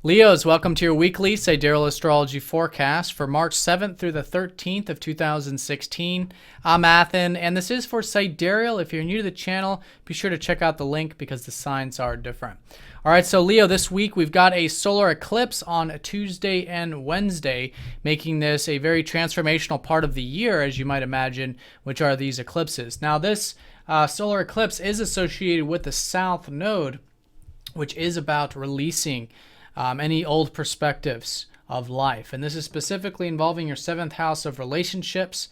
Leos, welcome to your weekly Sidereal Astrology forecast for March 7th through the 13th of 2016. I'm Athen, and this is for Sidereal. If you're new to the channel, be sure to check out the link because the signs are different. All right, so Leo, this week we've got a solar eclipse on Tuesday and Wednesday, making this a very transformational part of the year, as you might imagine, which are these eclipses. Now, this solar eclipse is associated with the South Node, which is about releasing any old perspectives of life. And this is specifically involving your 7th house of relationships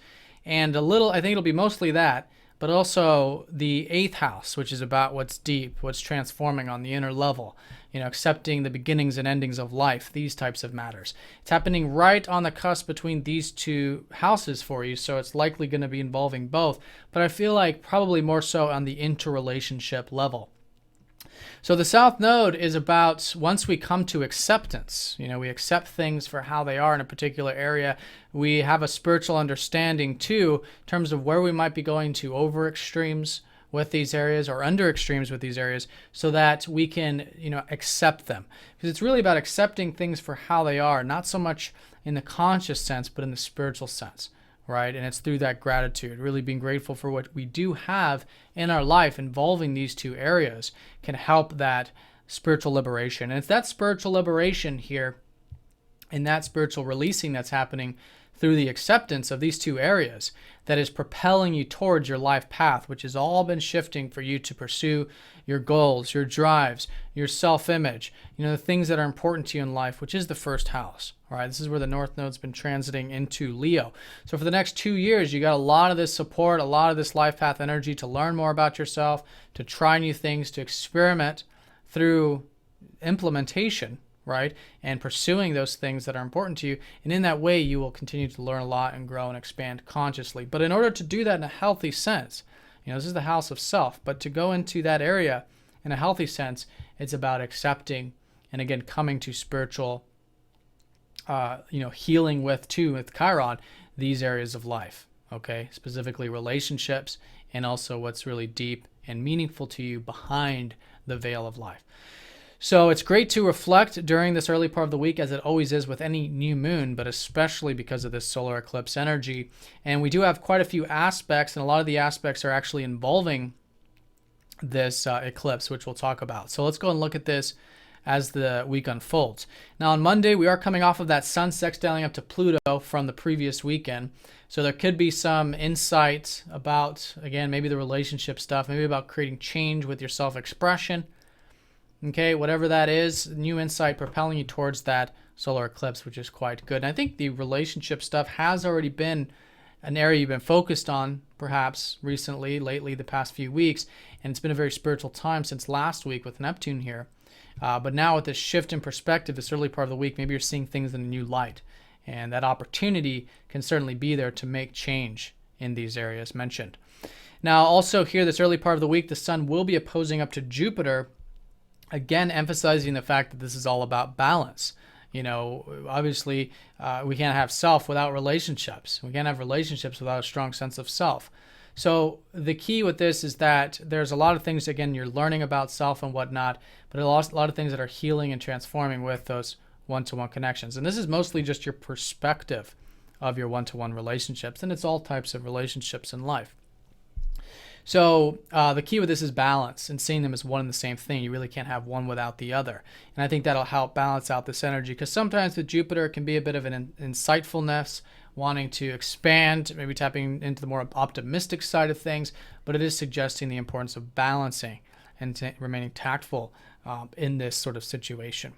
and a little, I think it'll be mostly that, but also the 8th house, which is about what's deep, what's transforming on the inner level, accepting the beginnings and endings of life, these types of matters. It's happening right on the cusp between these two houses for you, so it's likely going to be involving both, but I feel like probably more so on the interrelationship level. So the South Node is about once we come to acceptance, we accept things for how they are in a particular area. We have a spiritual understanding too, in terms of where we might be going to over extremes with these areas or under extremes with these areas so that we can, accept them. Because it's really about accepting things for how they are, not so much in the conscious sense, but in the spiritual sense. Right? And it's through that gratitude, really being grateful for what we do have in our life involving these two areas can help that spiritual liberation. And it's that spiritual liberation here and that spiritual releasing that's happening through the acceptance of these two areas that is propelling you towards your life path, which has all been shifting for you to pursue your goals, your drives, your self-image, the things that are important to you in life, which is the first house. All right, this is where the North Node's been transiting into Leo. So for the next 2 years, you got a lot of this support, a lot of this life path energy to learn more about yourself, to try new things, to experiment through implementation, right? And pursuing those things that are important to you. And in that way, you will continue to learn a lot and grow and expand consciously. But in order to do that in a healthy sense, this is the house of self, but to go into that area in a healthy sense, it's about accepting and again, coming to spiritual, healing with Chiron, these areas of life, okay? Specifically relationships and also what's really deep and meaningful to you behind the veil of life. So it's great to reflect during this early part of the week, as it always is with any new moon, but especially because of this solar eclipse energy. And we do have quite a few aspects, and a lot of the aspects are actually involving this eclipse, which we'll talk about. So let's go and look at this as the week unfolds. Now on Monday, we are coming off of that Sun sextiling up to Pluto from the previous weekend. So there could be some insight about, again, maybe the relationship stuff, maybe about creating change with your self-expression. Okay, whatever that is, new insight propelling you towards that solar eclipse, which is quite good. And I think the relationship stuff has already been an area you've been focused on, perhaps lately, the past few weeks. And it's been a very spiritual time since last week with Neptune here. But now with this shift in perspective, this early part of the week, maybe you're seeing things in a new light. And that opportunity can certainly be there to make change in these areas mentioned. Now, also here, this early part of the week, the sun will be opposing up to Jupiter, again, emphasizing the fact that this is all about balance. Obviously, we can't have self without relationships. We can't have relationships without a strong sense of self. So the key with this is that there's a lot of things, again, you're learning about self and whatnot, but a lot of things that are healing and transforming with those one-to-one connections. And this is mostly just your perspective of your one-to-one relationships, and it's all types of relationships in life. So the key with this is balance and seeing them as one and the same thing. You really can't have one without the other. And I think that'll help balance out this energy, because sometimes with Jupiter, it can be a bit of an insightfulness, wanting to expand, maybe tapping into the more optimistic side of things, but it is suggesting the importance of balancing and remaining tactful in this sort of situation,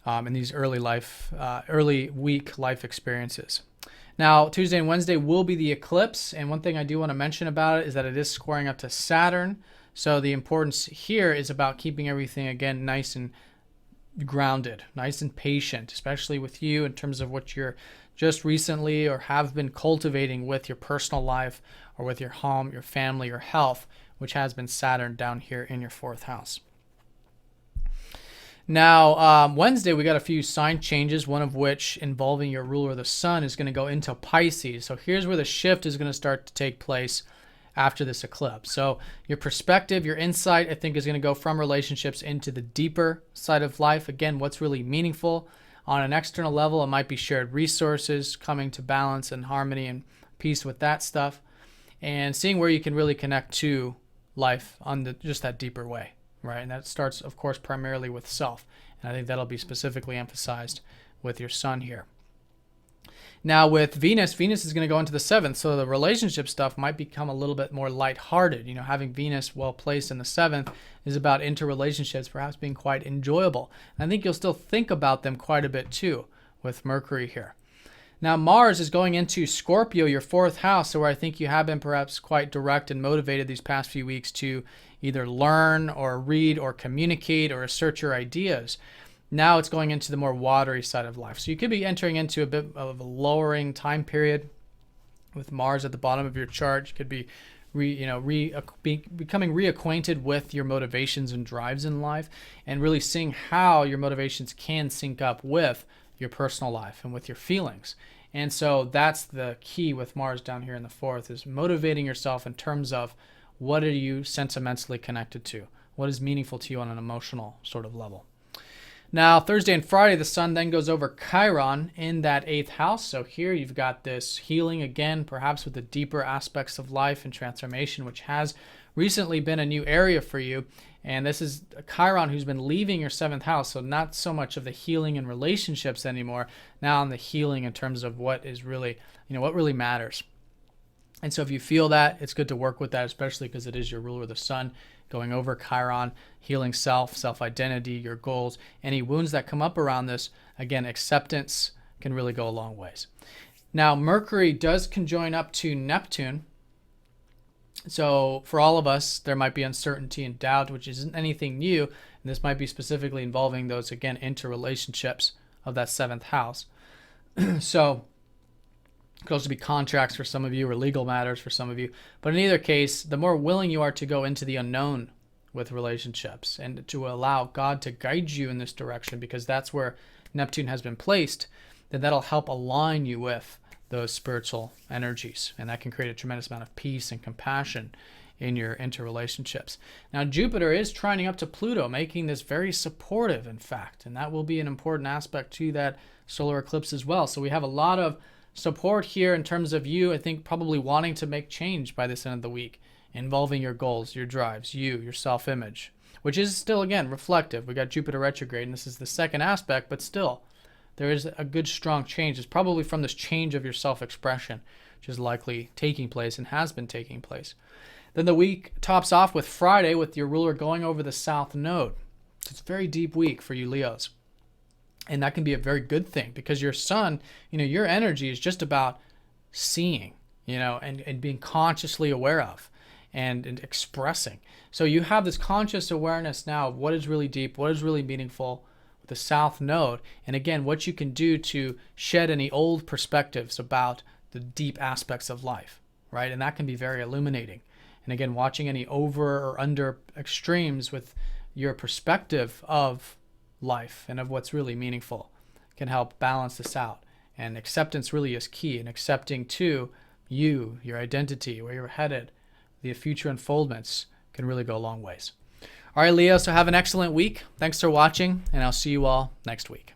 in these early week life experiences. Now, Tuesday and Wednesday will be the eclipse, and one thing I do want to mention about it is that it is squaring up to Saturn. So the importance here is about keeping everything, again, nice and grounded, nice and patient, especially with you in terms of what you're just recently or have been cultivating with your personal life or with your home, your family, your health, which has been Saturn down here in your 4th house. Now, Wednesday, we got a few sign changes, one of which involving your ruler, the sun, is going to go into Pisces. So here's where the shift is going to start to take place after this eclipse. So your perspective, your insight, I think, is going to go from relationships into the deeper side of life. Again, what's really meaningful on an external level. It might be shared resources, coming to balance and harmony and peace with that stuff, and seeing where you can really connect to life on just that deeper way, right? And that starts, of course, primarily with self. And I think that'll be specifically emphasized with your sun here. Now with Venus is going to go into the 7th, so the relationship stuff might become a little bit more lighthearted. Having Venus well placed in the 7th is about interrelationships perhaps being quite enjoyable. And I think you'll still think about them quite a bit too with Mercury here. Now Mars is going into Scorpio, your 4th house, so where I think you have been perhaps quite direct and motivated these past few weeks to either learn or read or communicate or assert your ideas. Now it's going into the more watery side of life. So you could be entering into a bit of a lowering time period with Mars at the bottom of your chart. You could be becoming reacquainted with your motivations and drives in life, and really seeing how your motivations can sync up with your personal life and with your feelings. And so that's the key with Mars down here in the 4th, is motivating yourself in terms of what are you sentimentally connected to? What is meaningful to you on an emotional sort of level? Now, Thursday and Friday, the sun then goes over Chiron in that 8th house. So here you've got this healing again, perhaps with the deeper aspects of life and transformation, which has recently been a new area for you. And this is Chiron who's been leaving your 7th house. So not so much of the healing in relationships anymore, now on the healing in terms of what is really, what really matters. And so if you feel that, it's good to work with that, especially because it is your ruler, the sun, going over Chiron, healing self-identity, your goals, any wounds that come up around this. Again, acceptance can really go a long ways. Now, Mercury does conjoin up to Neptune. So for all of us, there might be uncertainty and doubt, which isn't anything new. And this might be specifically involving those, again, interrelationships of that 7th house. So it could also be contracts for some of you or legal matters for some of you. But in either case, the more willing you are to go into the unknown with relationships and to allow God to guide you in this direction, because that's where Neptune has been placed, then that'll help align you with those spiritual energies. And that can create a tremendous amount of peace and compassion in your interrelationships. Now, Jupiter is trining up to Pluto, making this very supportive, in fact. And that will be an important aspect to that solar eclipse as well. So we have a lot of support here in terms of you, I think, probably wanting to make change by this end of the week, involving your goals, your drives, your self-image, which is still, again, reflective. We got Jupiter retrograde, and this is the second aspect, but still, there is a good, strong change. It's probably from this change of your self-expression, which is likely taking place and has been taking place. Then the week tops off with Friday with your ruler going over the South Node. So it's a very deep week for you Leos. And that can be a very good thing, because your sun, your energy is just about seeing, and being consciously aware of and expressing. So you have this conscious awareness now of what is really deep, what is really meaningful with the South Node. And again, what you can do to shed any old perspectives about the deep aspects of life, right? And that can be very illuminating. And again, watching any over or under extremes with your perspective of life and of what's really meaningful can help balance this out. And acceptance really is key, and accepting too your identity, where you're headed, the future unfoldments can really go a long ways. All right, Leo, so have an excellent week. Thanks for watching, and I'll see you all next week.